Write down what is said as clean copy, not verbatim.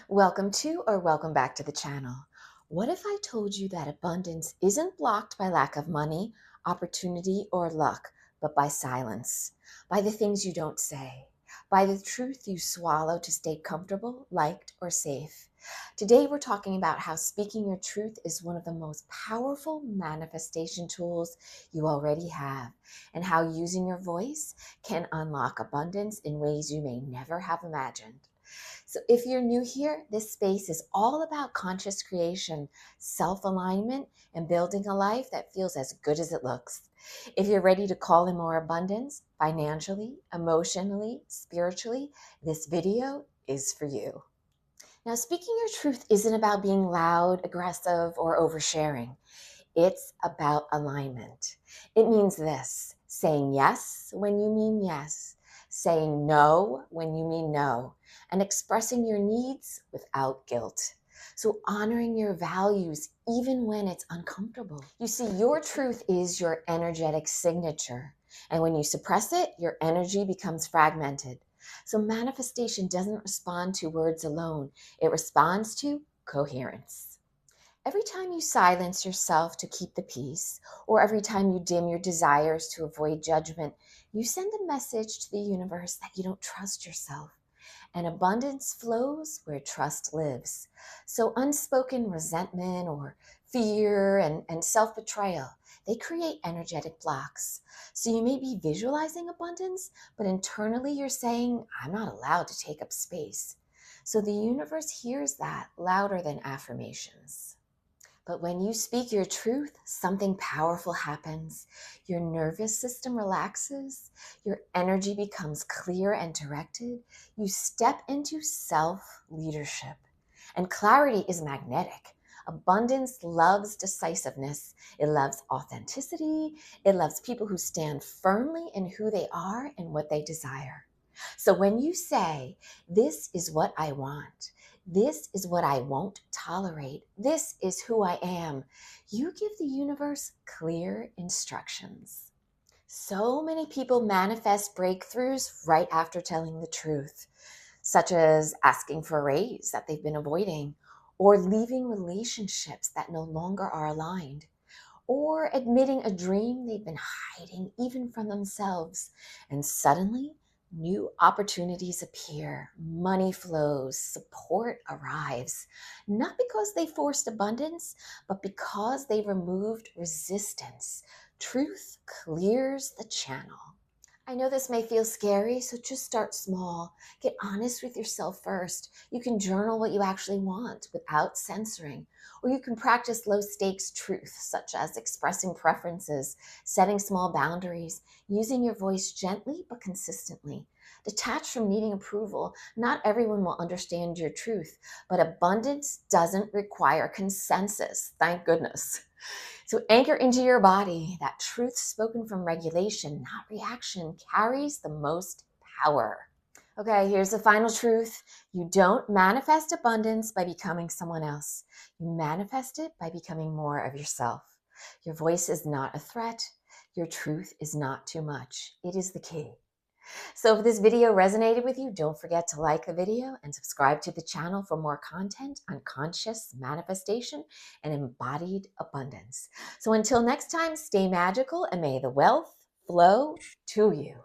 Welcome to or welcome back to the channel. What if I told you that abundance isn't blocked by lack of money, opportunity, or luck, but by silence, by the things you don't say, by the truth you swallow to stay comfortable, liked, or safe? Today, we're talking about how speaking your truth is one of the most powerful manifestation tools you already have, and how using your voice can unlock abundance in ways you may never have imagined. So if you're new here, this space is all about conscious creation, self-alignment, and building a life that feels as good as it looks. If you're ready to call in more abundance, financially, emotionally, spiritually, this video is for you. Now, speaking your truth isn't about being loud, aggressive, or oversharing. It's about alignment. It means this: saying yes when you mean yes, saying no when you mean no, and expressing your needs without guilt. So honoring your values even when it's uncomfortable. You see, your truth is your energetic signature. And when you suppress it, your energy becomes fragmented. So manifestation doesn't respond to words alone. It responds to coherence. Every time you silence yourself to keep the peace, or every time you dim your desires to avoid judgment, you send a message to the universe that you don't trust yourself. And abundance flows where trust lives. So unspoken resentment or fear and self-betrayal, they create energetic blocks. So you may be visualizing abundance, but internally you're saying, I'm not allowed to take up space. So the universe hears that louder than affirmations. But when you speak your truth, something powerful happens. Your nervous system relaxes, your energy becomes clear and directed. You step into self-leadership. And clarity is magnetic. Abundance loves decisiveness. It loves authenticity. It loves people who stand firmly in who they are and what they desire. So when you say, this is what I want, this is what I won't tolerate, this is who I am, you give the universe clear instructions. So many people manifest breakthroughs right after telling the truth, such as asking for a raise that they've been avoiding, or leaving relationships that no longer are aligned, or admitting a dream they've been hiding even from themselves. And suddenly, new opportunities appear, money flows, support arrives, not because they forced abundance, but because they removed resistance. Truth clears the channel. I know this may feel scary, so just start small. Get honest with yourself first. You can journal what you actually want without censoring, or you can practice low-stakes truth, such as expressing preferences, setting small boundaries, using your voice gently but consistently. Detach from needing approval. Not everyone will understand your truth, but abundance doesn't require consensus, thank goodness. So anchor into your body. That truth spoken from regulation, not reaction, carries the most power. Okay, here's the final truth. You don't manifest abundance by becoming someone else. You manifest it by becoming more of yourself. Your voice is not a threat. Your truth is not too much. It is the key. So if this video resonated with you, don't forget to like the video and subscribe to the channel for more content on conscious manifestation and embodied abundance. So until next time, stay magical and may the wealth flow to you.